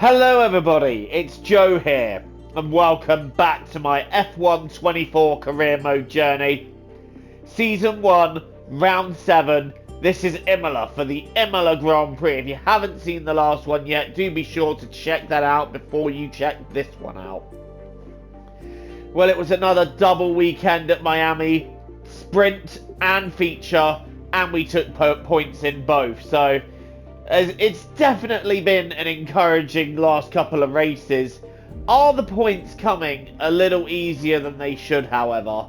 Hello everybody, it's Joe here, and welcome back to my F1 24 career mode journey. Season 1, Round 7, this is Imola for the Imola Grand Prix. If you haven't seen the last one yet, do be sure to check that out before you check this one out. Well, it was another double weekend at Miami, sprint and feature, and we took points in both, so it's definitely been an encouraging last couple of races. Are the points coming a little easier than they should, however?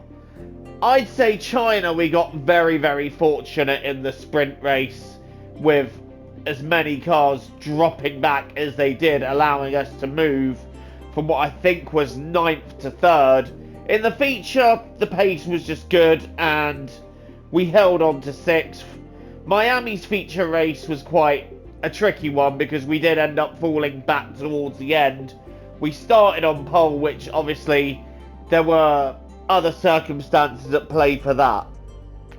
I'd say China, we got very fortunate in the sprint race with as many cars dropping back as they did, allowing us to move from what I think was 9th to 3rd. In the feature, the pace was just good and we held on to 6th. Miami's feature race was quite a tricky one because we did end up falling back towards the end. We started on pole, which obviously there were other circumstances at play for that.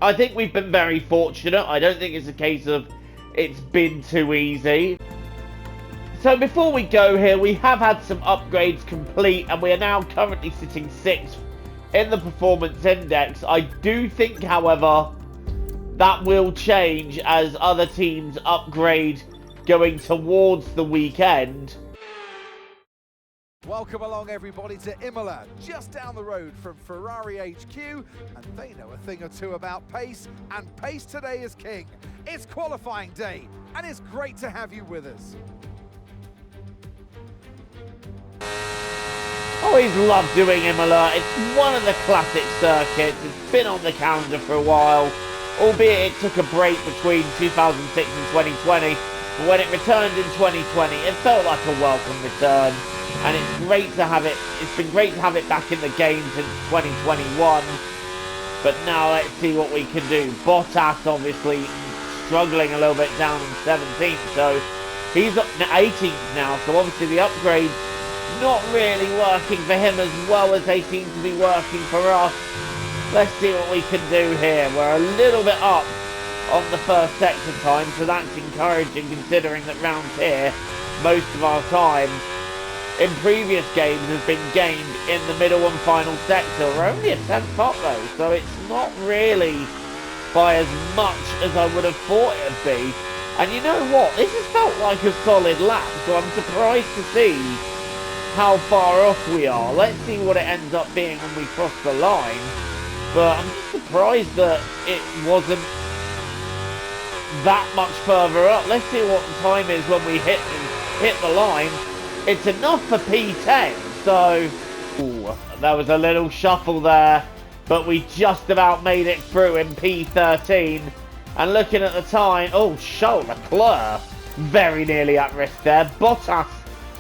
I think we've been very fortunate. I don't think it's a case of it's been too easy. So before we go here, we have had some upgrades complete and we are now currently sitting 6th in the performance index. I do think, however, that will change as other teams upgrade going towards the weekend. Welcome along everybody to Imola, just down the road from Ferrari HQ, and they know a thing or two about pace, and pace today is king. It's qualifying day, and it's great to have you with us. Always love doing Imola. It's one of the classic circuits. It's been on the calendar for a while, albeit it took a break between 2006 and 2020. But when it returned in 2020, it felt like a welcome return, and it's great to have it. It's been great to have it back in the game since 2021. But now let's see what we can do. Bottas obviously struggling a little bit down in 17th, so he's up to 18th now. So obviously the upgrades not really working for him as well as they seem to be working for us. Let's see what we can do here. We're a little bit up on the first sector time, so that's encouraging considering that round here, most of our time in previous games has been gained in the middle and final sector. We're only a 10th up though, so it's not really by as much as I would have thought it would be. And you know what? This has felt like a solid lap, so I'm surprised to see how far off we are. Let's see what it ends up being when we cross the line. But I'm just surprised that it wasn't that much further up. Let's see what the time is when we hit the line. It's enough for P10, so ooh, there was a little shuffle there, but we just about made it through in P13. And looking at the time, oh, Charles Leclerc very nearly at risk there. Bottas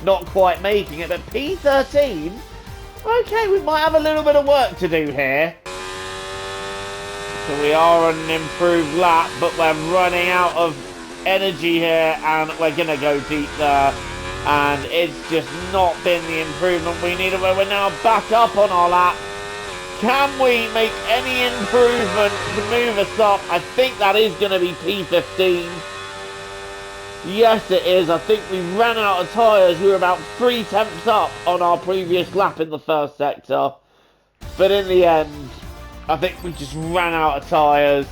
not quite making it, but P13, okay, we might have a little bit of work to do here. So we are on an improved lap, but we're running out of energy here, and we're going to go deep there. And it's just not been the improvement we needed, where we're now back up on our lap. Can we make any improvement to move us up? I think that is going to be P15. Yes, it is. I think we ran out of tyres. We were about 3/10 up on our previous lap in the first sector. But in the end, I think we just ran out of tyres.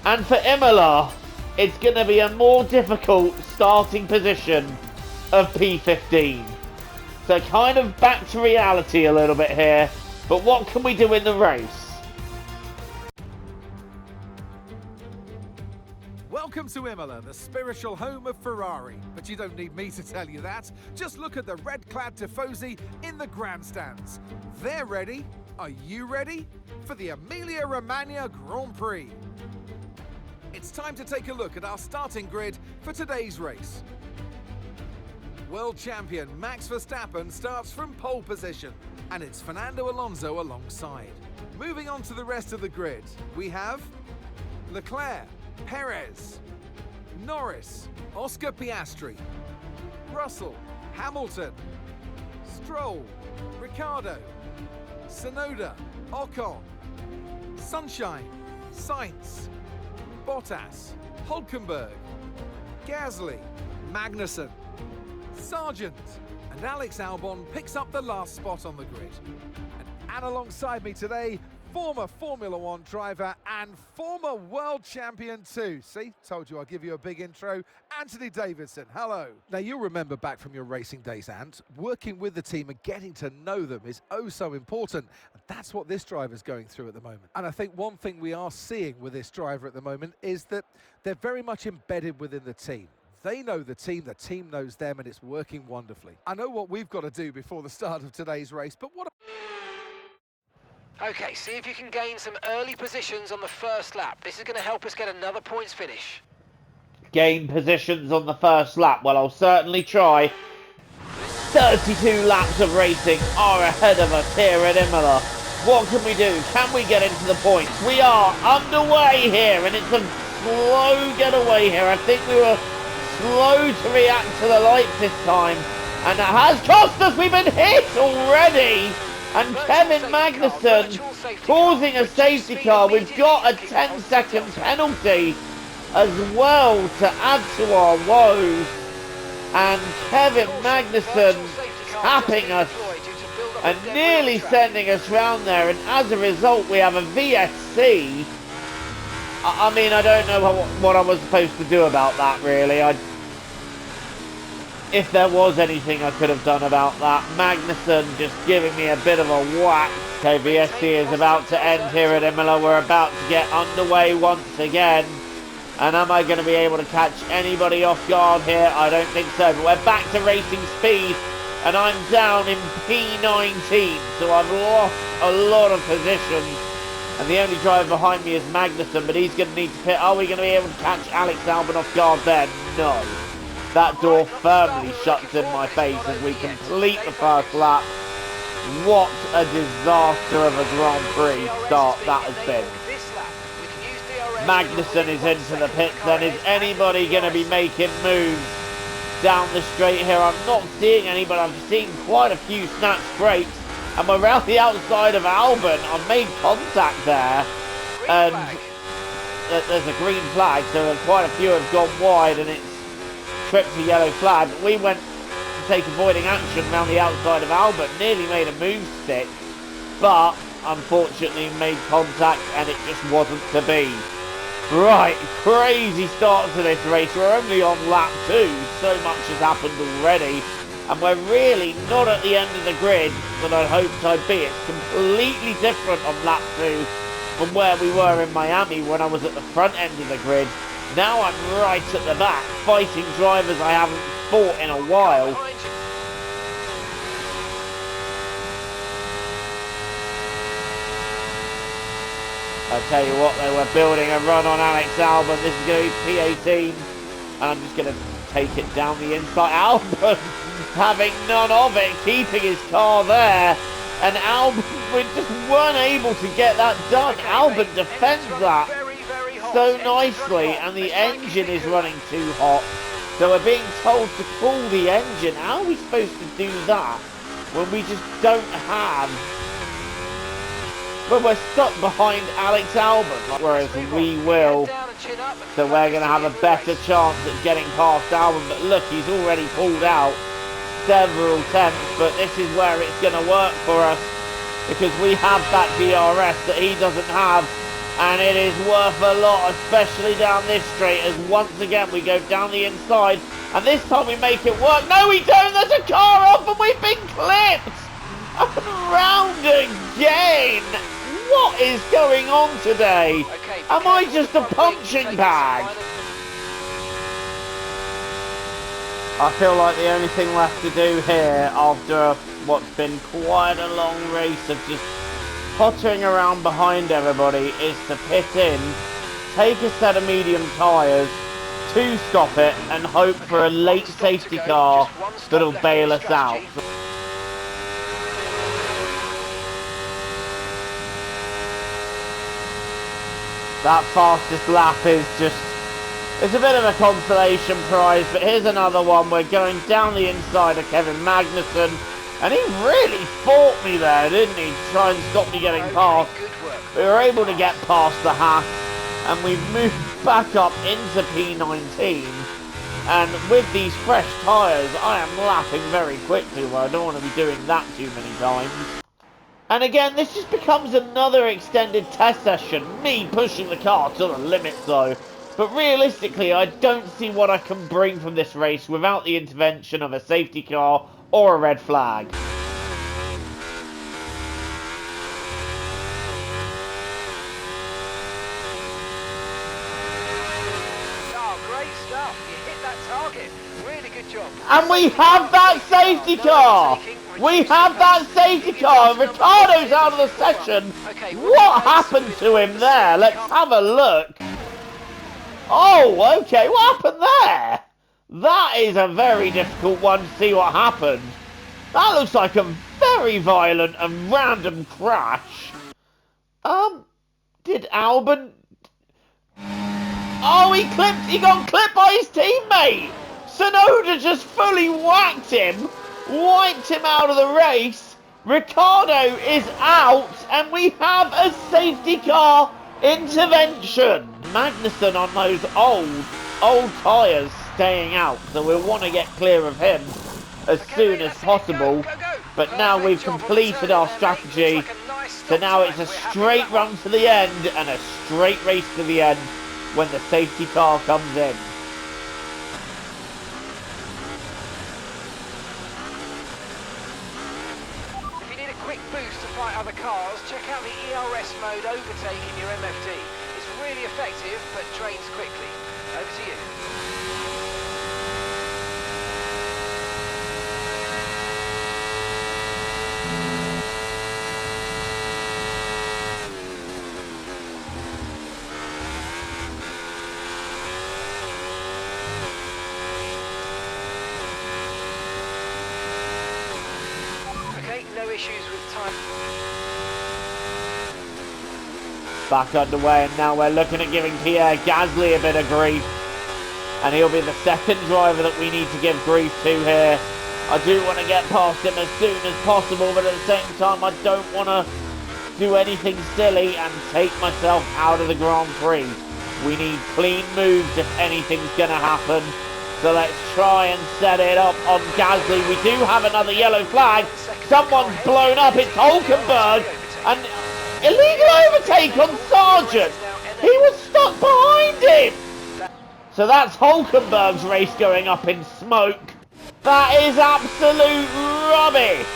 And for Imola, it's going to be a more difficult starting position of P15. So kind of back to reality a little bit here. But what can we do in the race? Welcome to Imola, the spiritual home of Ferrari. But you don't need me to tell you that. Just look at the red-clad Tifosi in the grandstands. They're ready. Are you ready? For the Emilia-Romagna Grand Prix. It's time to take a look at our starting grid for today's race. World champion Max Verstappen starts from pole position, and it's Fernando Alonso alongside. Moving on to the rest of the grid, we have Leclerc, Perez, Norris, Oscar Piastri, Russell, Hamilton, Stroll, Ricciardo, Tsunoda, Ocon, Sunshine, Sainz, Bottas, Hülkenberg, Gasly, Magnussen, Sargent. And Alex Albon picks up the last spot on the grid. And alongside me today, former Formula One driver and former world champion too. See, told you I'll give you a big intro. Anthony Davidson, hello. Now you'll remember back from your racing days, Ant, working with the team and getting to know them is oh so important. And that's what this driver's going through at the moment. And I think one thing we are seeing with this driver at the moment is that they're very much embedded within the team. They know the team knows them, and it's working wonderfully. I know what we've got to do before the start of today's race, but what... Okay, see if you can gain some early positions on the first lap. This is going to help us get another points finish. Gain positions on the first lap. Well, I'll certainly try. 32 laps of racing are ahead of us here at Imola. What can we do? Can we get into the points? We are underway here, and it's a slow getaway here. I think we were slow to react to the lights this time, and that has cost us. We've been hit already. And Kevin Magnussen causing a safety car. We've got a 10-second penalty as well to add to our woes. And Kevin Magnussen tapping us and nearly sending us round there. And as a result, we have a VSC. I mean, I don't know what I was supposed to do about that, really. If there was anything I could have done about that. Magnussen just giving me a bit of a whack. Okay, VSC is about to end here at Imola. We're about to get underway once again. And am I going to be able to catch anybody off guard here? I don't think so. But we're back to racing speed. And I'm down in P19. So I've lost a lot of positions. And the only driver behind me is Magnussen. But he's going to need to pit. Are we going to be able to catch Alex Albon off guard there? No. That door firmly shuts in my face as we complete the first lap. What a disaster of a Grand Prix start that has been. Magnussen is into the pits then. Is anybody going to be making moves down the straight here? I'm not seeing any, but I'm seeing quite a few snatch brakes. And we're around the outside of Albon. I've made contact there. And there's a green flag, so quite a few have gone wide, and it's tripped a yellow flag. We went to take avoiding action around the outside of Albon, nearly made a move stick, but unfortunately made contact and it just wasn't to be. Right, crazy start to this race. We're only on lap 2, so much has happened already, and we're really not at the end of the grid that I hoped I'd be. It's completely different on lap 2 from where we were in Miami when I was at the front end of the grid. Now I'm right at the back, fighting drivers I haven't fought in a while. I tell you what, they were building a run on Alex Albon. This is going to be P18. And I'm just going to take it down the inside. Albon having none of it, keeping his car there. And Albon, we just weren't able to get that done. Albon defends that so nicely, and the engine is running too hot, so we're being told to cool the engine. How are we supposed to do that when we just don't have, when we're stuck behind Alex Albon, whereas we will, so we're going to have a better chance at getting past Albon. But look, he's already pulled out several tenths, but this is where it's going to work for us, because we have that DRS that he doesn't have. And it is worth a lot, especially down this straight, as once again we go down the inside. And this time we make it work. No, we don't! There's a car off and we've been clipped! And round again! What is going on today? Am I just a punching bag? I feel like the only thing left to do here, after what's been quite a long race of just pottering around behind everybody, is to pit in, take a set of medium tyres to stop it, and hope for a late safety car that'll bail us out. That fastest lap is just, it's a bit of a consolation prize, but here's another one. We're going down the inside of Kevin Magnussen. And he really fought me there, didn't he, to try and stop me getting past. We were able to get past the Haas, and we've moved back up into P19. And with these fresh tyres, I am lapping very quickly, where I don't want to be doing that too many times. And again, this just becomes another extended test session, me pushing the car to the limit though. But realistically, I don't see what I can bring from this race without the intervention of a safety car or a red flag. Oh, great stuff. You hit that target. Really good job. And we have that safety car! We have that safety car! Ricciardo's out of the session! What happened to him there? Let's have a look. Oh, okay, what happened there? That is a very difficult one to see what happened. That looks like a very violent and random crash. Did Albon... Oh, he got clipped by his teammate! Tsunoda just fully whacked him, wiped him out of the race. Ricciardo is out, and we have a safety car intervention. Magnussen on those old tyres staying out, so we'll want to get clear of him as soon as possible. But now we've completed our strategy, so now it's a straight run to the end and a straight race to the end when the safety car comes in. If you need a quick boost to fight other cars, check out the ERS mode overtake in your MFD. It's really effective, but drains quickly. Over to you. Okay, no issues with time. Back underway, and now we're looking at giving Pierre Gasly a bit of grief. And he'll be the second driver that we need to give grief to here. I do want to get past him as soon as possible, but at the same time I don't want to do anything silly and take myself out of the Grand Prix. We need clean moves if anything's going to happen. So let's try and set it up on Gasly. We do have another yellow flag. Someone's blown up. It's Hulkenberg. And illegal overtake on Sargent. He was stuck behind him. So that's Hulkenberg's race going up in smoke. That is absolute rubbish.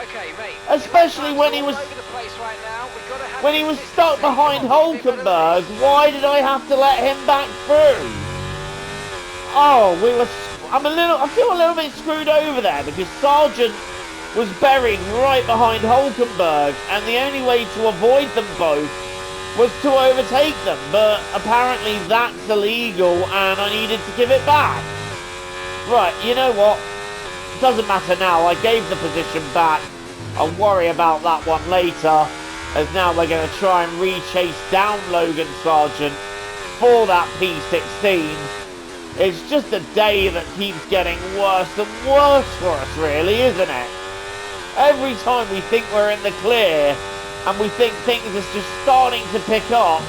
Okay, mate. Especially when he was stuck behind Hulkenberg. Why did I have to let him back through? Oh, I feel a little bit screwed over there because Sargent was buried right behind Hulkenberg, and the only way to avoid them both was to overtake them, but apparently that's illegal and I needed to give it back. Right, you know what? Doesn't matter now, I gave the position back. I'll worry about that one later, as now we're going to try and re-chase down Logan Sargent for that P16. It's just a day that keeps getting worse and worse for us, really, isn't it? Every time we think we're in the clear and we think things are just starting to pick up,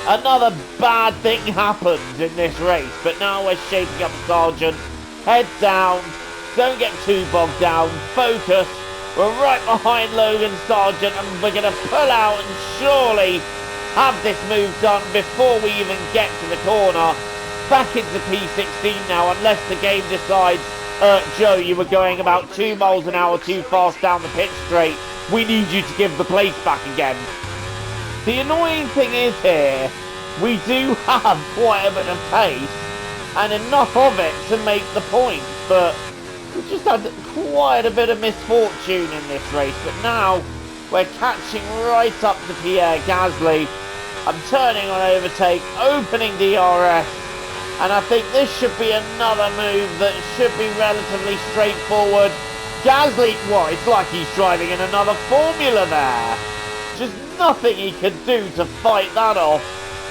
another bad thing happens in this race. But now we're shaping up Sargent. Head down, don't get too bogged down, focus. We're right behind Logan Sargent and we're going to pull out and surely have this move done before we even get to the corner. Back into P16 now, unless the game decides, Joe, you were going about 2 miles an hour too fast down the pit straight. We need you to give the place back again. The annoying thing is here, we do have quite a bit of pace and enough of it to make the points, but we just had quite a bit of misfortune in this race. But now we're catching right up to Pierre Gasly. I'm turning on overtake, opening DRS. And I think this should be another move that should be relatively straightforward. Gasly, well, it's like he's driving in another Formula there. Just nothing he could do to fight that off,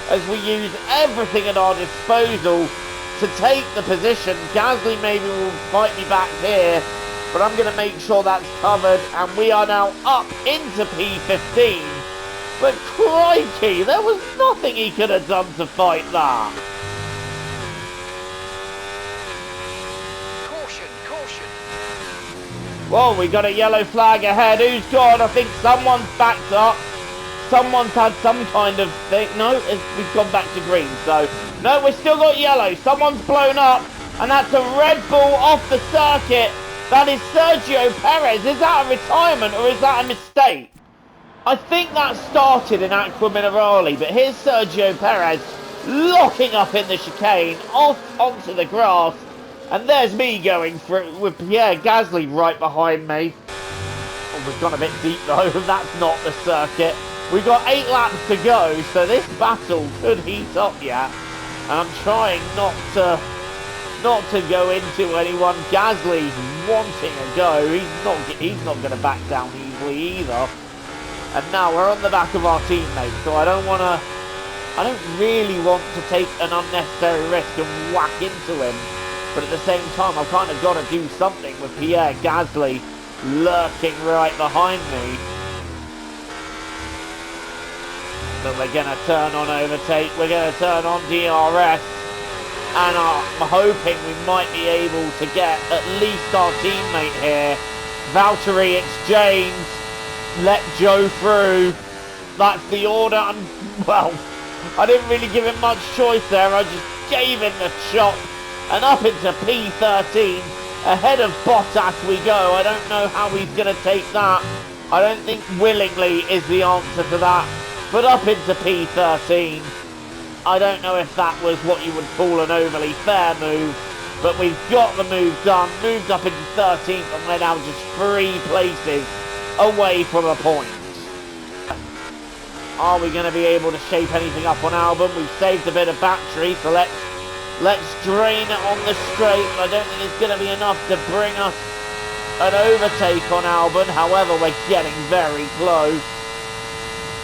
as we use everything at our disposal to take the position. Gasly maybe will fight me back here, but I'm going to make sure that's covered. And we are now up into P15. But crikey, there was nothing he could have done to fight that. Whoa, we got a yellow flag ahead. Who's gone? I think someone's backed up. Someone's had some kind of thing. No, we've gone back to green. So, no, we've still got yellow. Someone's blown up. And that's a Red Bull off the circuit. That is Sergio Perez. Is that a retirement or is that a mistake? I think that started in Aqua Minerale, but here's Sergio Perez locking up in the chicane, off onto the grass, and there's me going through with Pierre Gasly right behind me. Oh, we've gone a bit deep though, that's not the circuit. We've got 8 laps to go, so this battle could heat up yet, and I'm trying not to go into anyone. Gasly's wanting a go. He's not going to back down easily either. And now we're on the back of our teammate, so I don't really want to take an unnecessary risk and whack into him. But at the same time, I've kind of got to do something with Pierre Gasly lurking right behind me. But we're going to turn on overtake. We're going to turn on DRS. And I'm hoping we might be able to get at least our teammate here. Valtteri exchange. Let Joe through. That's the order. Well, I didn't really give him much choice there. I just gave him the chop. And up into P13. Ahead of Bottas we go. I don't know how he's going to take that. I don't think willingly is the answer to that. But up into P13. I don't know if that was what you would call an overly fair move, but we've got the move done, moved up into 13th, and we're now just 3 places away from a point. Are we going to be able to shape anything up on Albon? We've saved a bit of battery, so let's drain it on the straight. I don't think it's going to be enough to bring us an overtake on Albon. However, we're getting very close.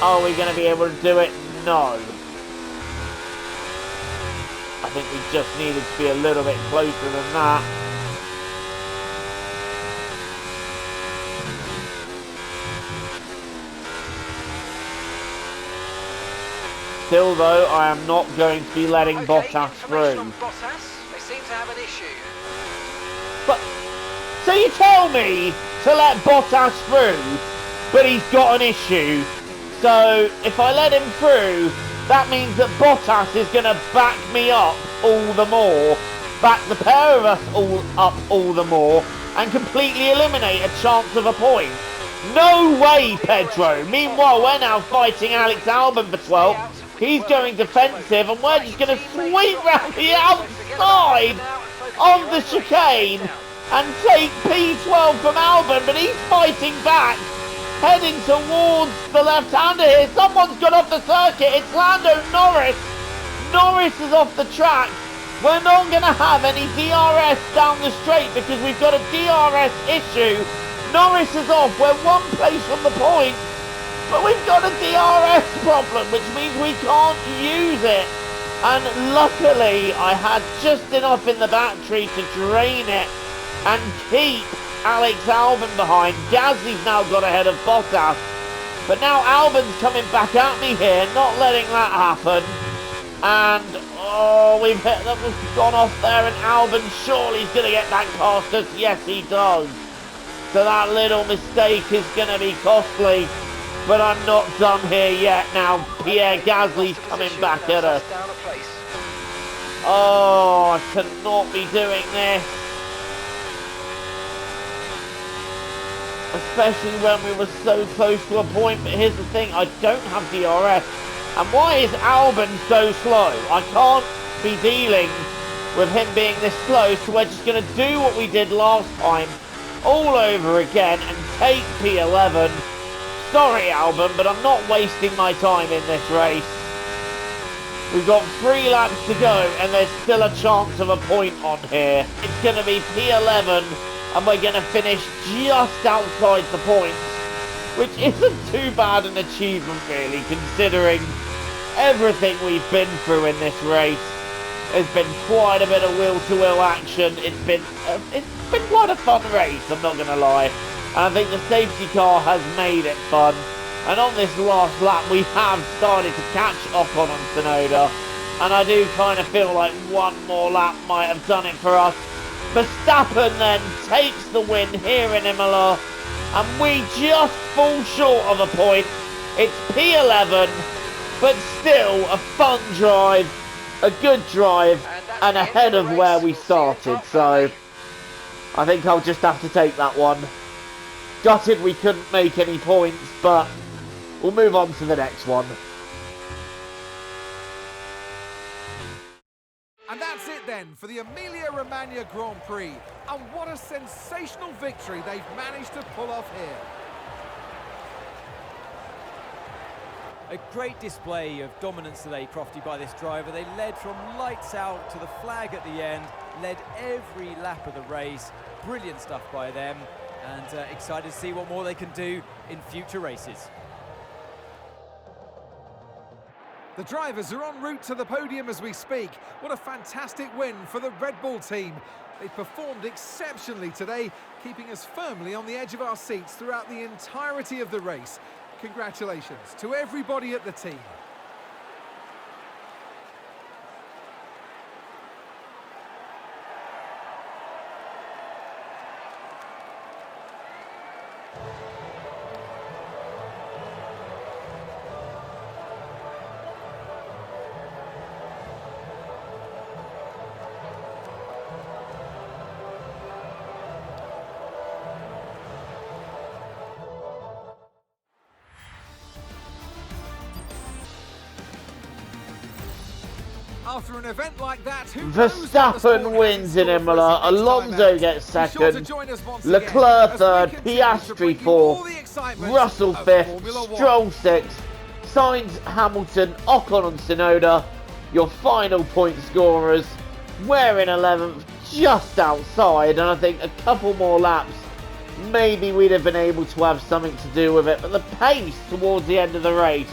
Are we going to be able to do it? No. I think we just needed to be a little bit closer than that. Still though, I am not going to be letting Bottas through. Bottas. They seem to have an issue. But, so you tell me to let Bottas through, but he's got an issue. So, if I let him through, that means that Bottas is going to back me up all the more, back the pair of us all up all the more, and completely eliminate a chance of a point. No way, Pedro. Meanwhile, we're now fighting Alex Albon for 12th. He's going defensive, and we're just going to sweep round the outside of the chicane and take P12 from Albon, but he's fighting back. Heading towards the left-hander here. Someone's got off the circuit. It's Lando Norris. Norris is off the track. We're not going to have any DRS down the straight because we've got a DRS issue. Norris is off. We're 1 place from the point. But we've got a DRS problem, which means we can't use it. And luckily, I had just enough in the battery to drain it and keep Alex Albon behind. Gasly's now got ahead of Bottas. But now Albon's coming back at me here, not letting that happen. And, oh, we've gone off there, and Albon surely is going to get back past us. Yes, he does. So that little mistake is going to be costly. But I'm not done here yet. Now Pierre Gasly's coming back at us. Oh, I cannot be doing this. Especially when we were so close to a point. But here's the thing, I don't have DRS. And why is Albon so slow? I can't be dealing with him being this slow, so we're just going to do what we did last time all over again and take P11. Sorry, Albon, but I'm not wasting my time in this race. We've got 3 laps to go, and there's still a chance of a point on here. It's going to be P11. And we're going to finish just outside the points, which isn't too bad an achievement really, considering everything we've been through in this race. There's been quite a bit of wheel-to-wheel action. It's been quite a fun race, I'm not going to lie. And I think the safety car has made it fun. And on this last lap, we have started to catch up on Tsunoda. And I do kind of feel like one more lap might have done it for us. Verstappen then takes the win here in Imola, and we just fall short of a point. It's P11, but still a fun drive, a good drive, and ahead of where we started. So I think I'll just have to take that one. Gutted we couldn't make any points, but we'll move on to the next one. And that's it then for the Emilia-Romagna Grand Prix. And what a sensational victory they've managed to pull off here. A great display of dominance today, Crofty, by this driver. They led from lights out to the flag at the end, led every lap of the race. Brilliant stuff by them, and excited to see what more they can do in future races. The drivers are en route to the podium as we speak. What a fantastic win for the Red Bull team. They performed exceptionally today, keeping us firmly on the edge of our seats throughout the entirety of the race. Congratulations to everybody at the team. After an event like that, Verstappen wins in Imola, Alonso gets second, Leclerc third, Piastri fourth, Russell fifth, Stroll sixth, Sainz, Hamilton, Ocon and Tsunoda, your final point scorers. We're in 11th, just outside, and I think a couple more laps, maybe we'd have been able to have something to do with it, but the pace towards the end of the race,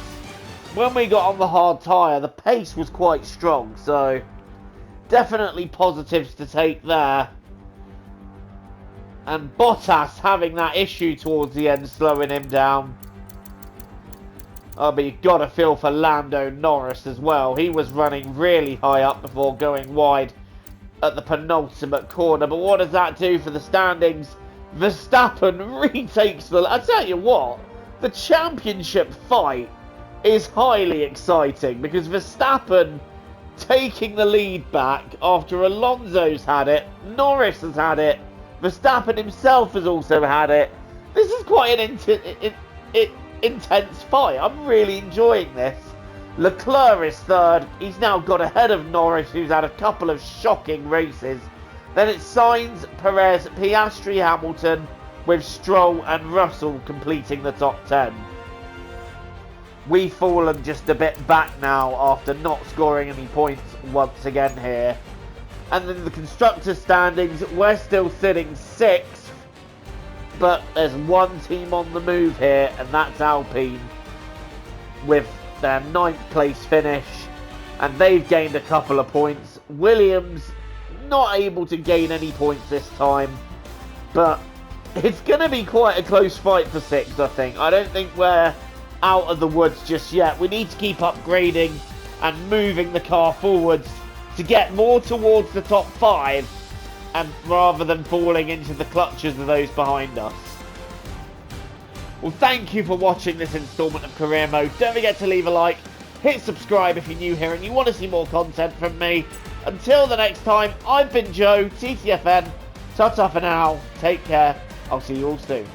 when we got on the hard tyre, the pace was quite strong, so definitely positives to take there. And Bottas having that issue towards the end, slowing him down. Oh, but you've got to feel for Lando Norris as well. He was running really high up before going wide at the penultimate corner. But what does that do for the standings? Verstappen retakes the... I tell you what, the championship fight is highly exciting, because Verstappen taking the lead back after Alonso's had it, Norris has had it, Verstappen himself has also had it. This is quite an intense fight. I'm really enjoying this. Leclerc is third. He's now got ahead of Norris, who's had a couple of shocking races. Then it's Sainz, Perez, Piastri, Hamilton, with Stroll and Russell completing the top 10. We've fallen just a bit back now after not scoring any points once again here. And then the constructors standings, we're still sitting 6th. But there's one team on the move here, and that's Alpine, with their 9th place finish. And they've gained a couple of points. Williams not able to gain any points this time. But it's going to be quite a close fight for 6th, I think. I don't think we're out of the woods just yet. We need to keep upgrading and moving the car forwards to get more towards the top 5, and rather than falling into the clutches of those behind us. Well, thank you for watching this instalment of Career Mode. Don't forget to leave a like, hit subscribe if you're new here and you want to see more content from me. Until the next time, I've been Joe, TTFN. Ta-ta for now, take care, I'll see you all soon.